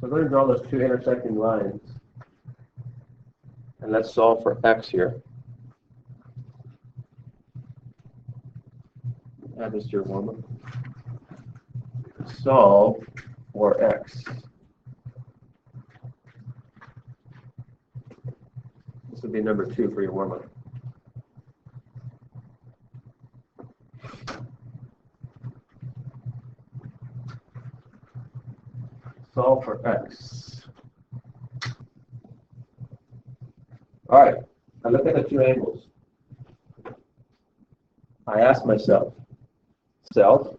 we're going to draw those two intersecting lines. And let's solve for x here. Add this to your warm-up. Solve for x. This would be number 2 for your warm-up. Solve for x. All right, I look at the two angles. I ask myself, self,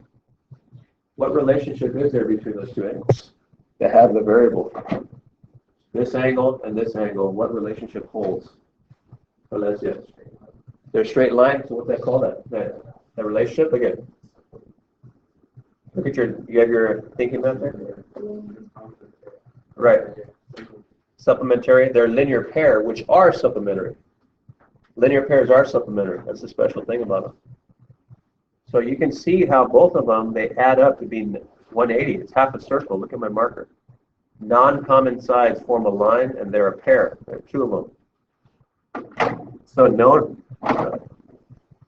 what relationship is there between those two angles that have the variable? This angle and this angle, what relationship holds? So let's see. They're straight lines, so what's that called? That relationship again. Look at you have your thinking method? Right. Supplementary, they're linear pair, which are supplementary. Linear pairs are supplementary. That's the special thing about them. So you can see how both of them, they add up to be 180. It's half a circle. Look at my marker. Non-common sides form a line, and they're a pair. There are two of them. So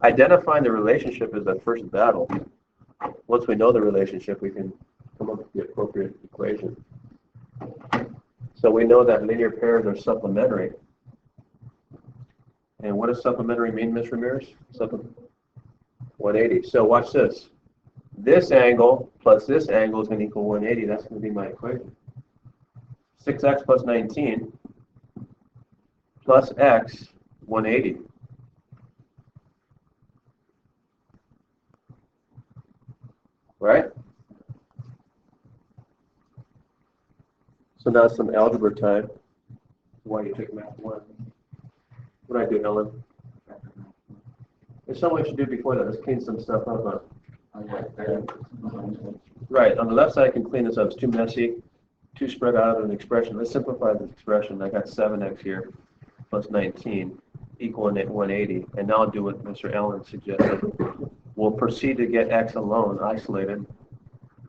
identifying the relationship is the first battle. Once we know the relationship, we can come up with the appropriate equation. So we know that linear pairs are supplementary. And what does supplementary mean, Ms. Ramirez? 180. So watch this. This angle plus this angle is going to equal 180. That's going to be my equation. 6x plus 19 plus x, 180. Right? So now some algebra time. Why you took math 1. What did I do, Ellen? There's something we should do before that. Let's clean some stuff up. Right, on the left side I can clean this up. It's too messy, too spread out of an expression. Let's simplify this expression. I got 7x here plus 19 equal 180. And now I'll do what Mr. Allen suggested. We'll proceed to get x alone, isolated.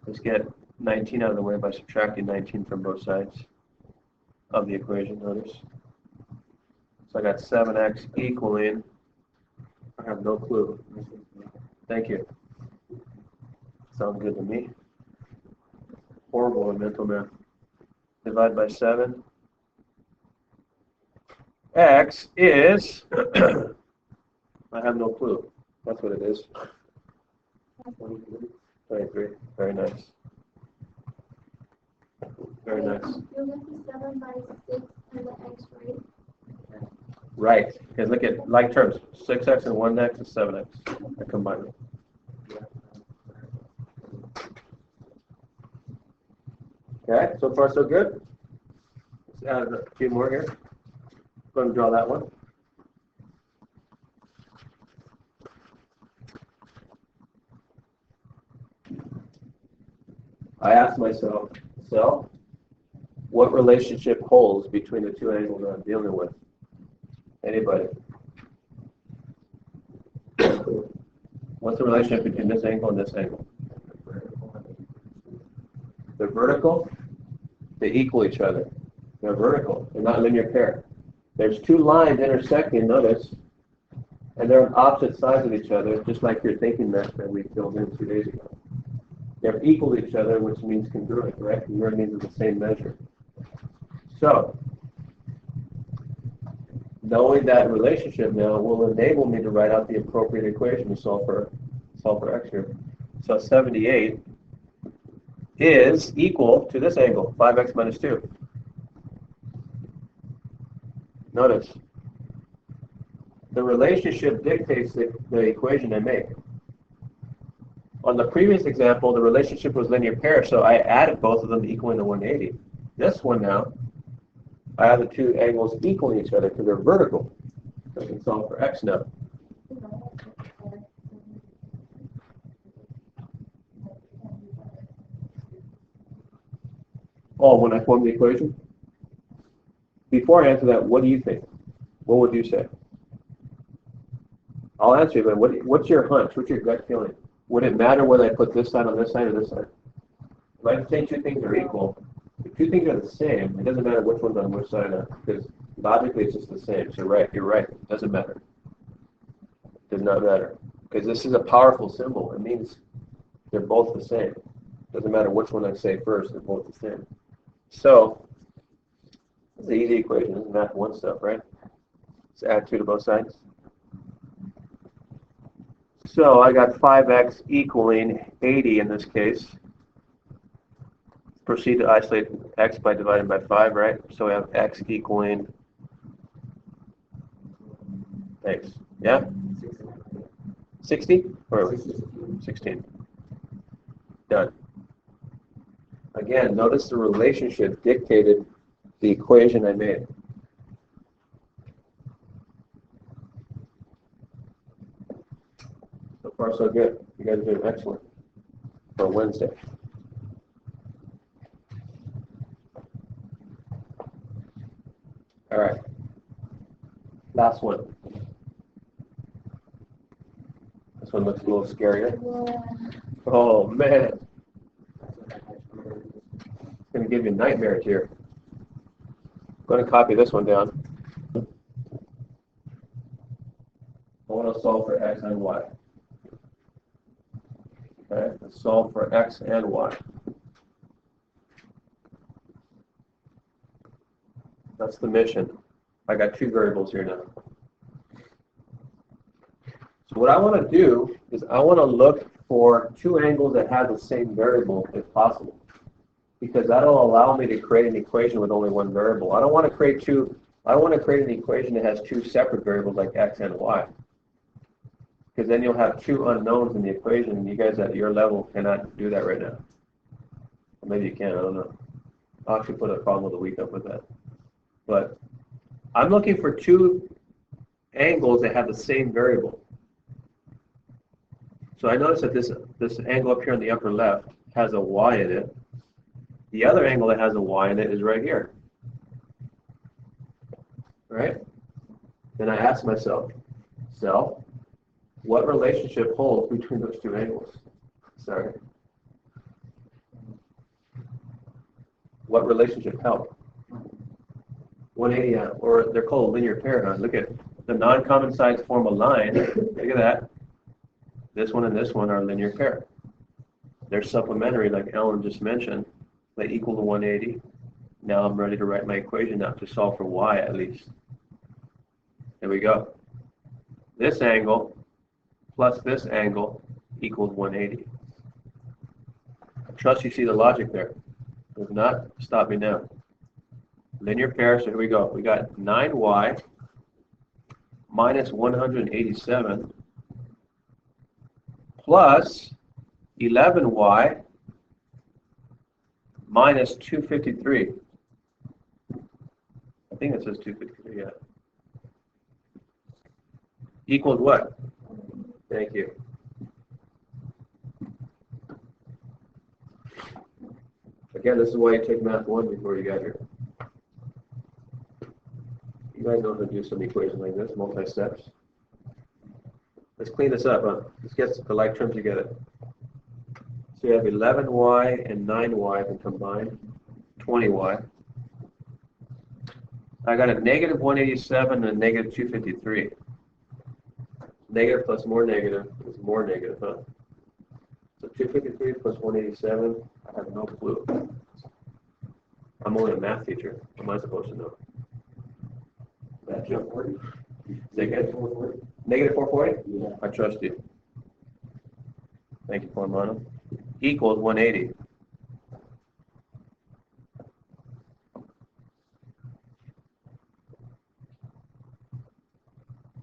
Let's get 19 out of the way by subtracting 19 from both sides of the equation, notice. So I got 7x equaling, I have no clue. Thank you. Sounds good to me. Horrible in mental math. Divide by 7. X is, I have no clue. That's what it is. 23. Very nice. Very nice. You'll get the 7 by 6 and the x, right? Right. Because look at like terms. 6x and 1x is 7x. I combine them. Okay, so far so good. Let's add a few more here. Go ahead and draw that one. I asked myself, what relationship holds between the two angles I'm dealing with? Anybody? What's the relationship between this angle and this angle? They're vertical. They equal each other. They're vertical. They're not linear pair. There's two lines intersecting, notice, and they're on opposite sides of each other, just like your thinking method that we filled in 2 days ago. They're equal to each other, which means congruent, right? Congruent means it's the same measure. So, knowing that relationship now will enable me to write out the appropriate equation to solve for x here. So 78 is equal to this angle, 5x minus 2. Notice, the relationship dictates the equation I make. On the previous example, the relationship was linear pair, so I added both of them equaling to 180. This one now, I have the two angles equaling each other because they're vertical. So I can solve for x now. Oh, when I form the equation? Before I answer that, what do you think? What would you say? I'll answer you, but what's your hunch? What's your gut feeling? Would it matter whether I put this side on this side or this side? If I say two things are equal, two things are the same, it doesn't matter which one's on which side of it, because logically it's just the same. So you're right, it doesn't matter. It does not matter. Because this is a powerful symbol. It means they're both the same. It doesn't matter which one I say first, they're both the same. So, it's an easy equation. This is math 1 stuff, right? Let's add 2 to both sides. So I got 5x equaling 80 in this case. Proceed to isolate x by dividing by 5, right? So we have x equaling, thanks, yeah? 60 or 16? Done. Again, notice the relationship dictated the equation I made. So far, so good. You guys are doing excellent for Wednesday. All right. Last one. This one looks a little scarier. Oh, man. It's going to give you nightmares here. I'm going to copy this one down. I want to solve for x and y. Okay, let's solve for x and y. That's the mission. I got 2 variables here now. So what I want to do is I want to look for 2 angles that have the same variable if possible, because that'll allow me to create an equation with only 1 variable. I don't want to create an equation that has 2 separate variables like x and y, because then you'll have 2 unknowns in the equation, and you guys at your level cannot do that right now. Or maybe you can, I don't know. I'll actually put a problem of the week up with that. But I'm looking for 2 angles that have the same variable. So I notice that this angle up here in the upper left has a y in it. The other angle that has a y in it is right here. Right? Then I ask myself, what relationship holds between those 2 angles? Sorry. What relationship help? 180, or they're called a linear pair, huh? Look at the non-common sides form a line. Look at that. This one and this one are a linear pair. They're supplementary, like Ellen just mentioned. They equal to 180. Now I'm ready to write my equation out to solve for y at least. There we go. This angle plus this angle equals 180. I trust you see the logic there. If not, stop me now. Linear pair, so here we go. We got 9y minus 187 plus 11y minus 253. I think it says 253, yeah. Equals what? Thank you. Again, this is why you take math 1 before you got here. You guys know how to do some equation like this, multi-steps. Let's clean this up, huh? Let's get the like terms together. So you have 11y and 9y can combine, 20y. I got a negative 187 and a negative 253. Negative plus more negative is more negative, huh? So 253 plus 187, I have no clue. I'm only a math teacher. What am I supposed to know? That jump 40. Negative 440. Negative 440? Yeah. I trust you. Thank you, Formano. Equals 180.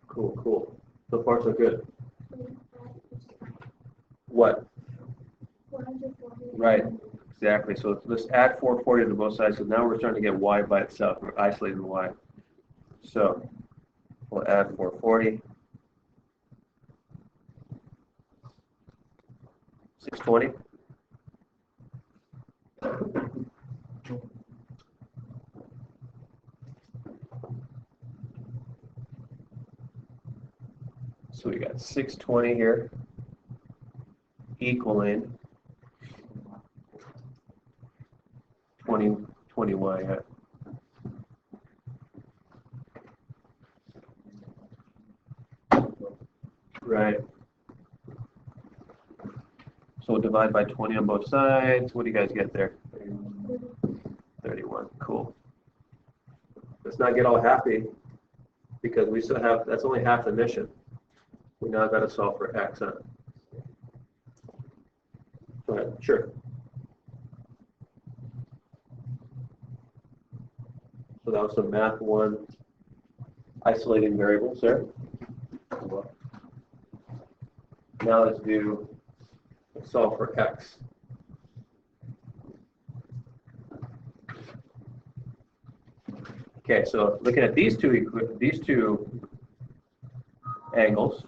Cool, cool. So far, so good. What? 440. Right, exactly. So let's add 440 to both sides. So now we're starting to get y by itself. We're isolating y. So we'll add 440. 620. So we got 620 here equaling 20 20y. Yeah. Right. So we'll divide by 20 on both sides. What do you guys get there? 31. Cool. Let's not get all happy because we still have, that's only half the mission. We now got to solve for x. Huh? Go ahead. Sure. So that was some math 1 isolating variables there. Now let's solve for x. Okay, so looking at these two angles,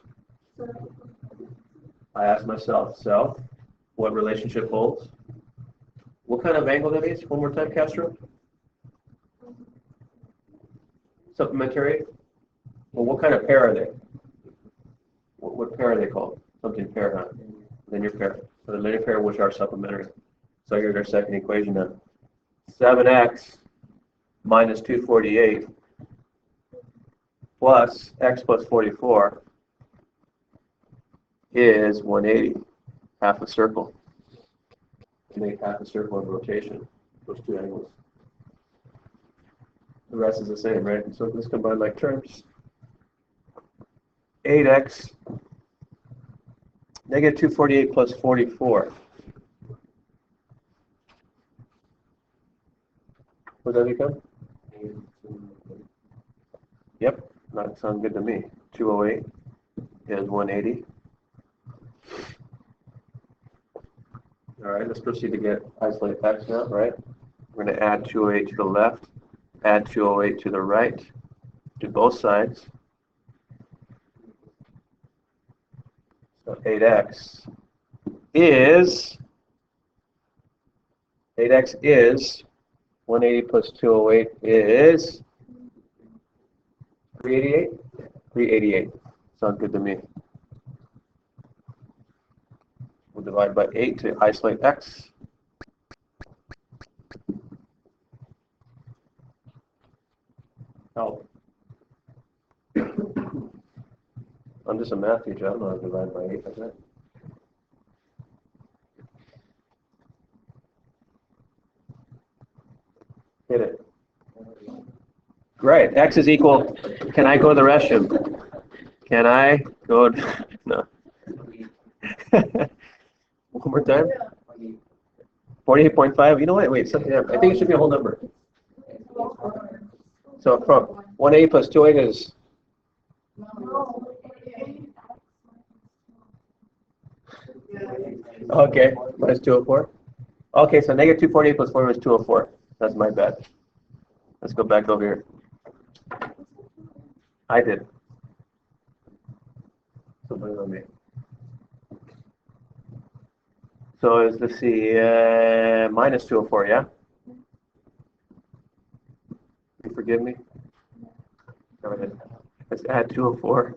I ask myself, what relationship holds? What kind of angle that is? One more time, Castro. Supplementary? Well, what kind of pair are they? What pair are they called? Something pair, huh? Linear pair. So the linear pair which are supplementary. So here's our second equation then. 7x minus 248 plus x plus 44 is 180, half a circle. Make half a circle of rotation, those two angles. The rest is the same, right? So let's combine like terms. 8x negative 248 plus 44. What does that become? Yep, that sounds good to me. 208 is 180. All right, let's proceed to isolate x now, right? We're going to add 208 to the left, add 208 to the right, do both sides. So 8x is 180 plus 208 is 388? 388. Sounds good to me. We'll divide by 8 to isolate x. Help. I'm just a math teacher. I don't know how to divide by 8 like that. Hit it. Great. X is equal. Can I go to the restroom? Can I go? No. One more time. 48.5. You know what? Wait. Something else. I think it should be a whole number. So from 180 plus 208 is. Okay. Minus 204. Okay. So negative 248 plus 4 is 204. That's my bad. Let's go back over here. I did. So blame on me. So let's see, minus 204, yeah? You forgive me? Go ahead. Let's add 204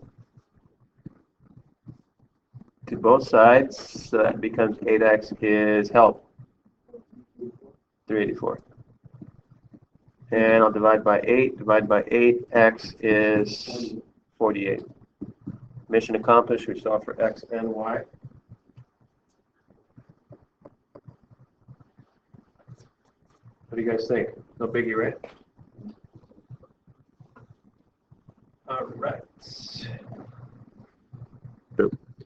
to both sides. So that becomes 8x is help. 384. And I'll divide by 8. Divide by 8. X is 48. Mission accomplished. We solve for x and y. What do you guys think? No biggie, right?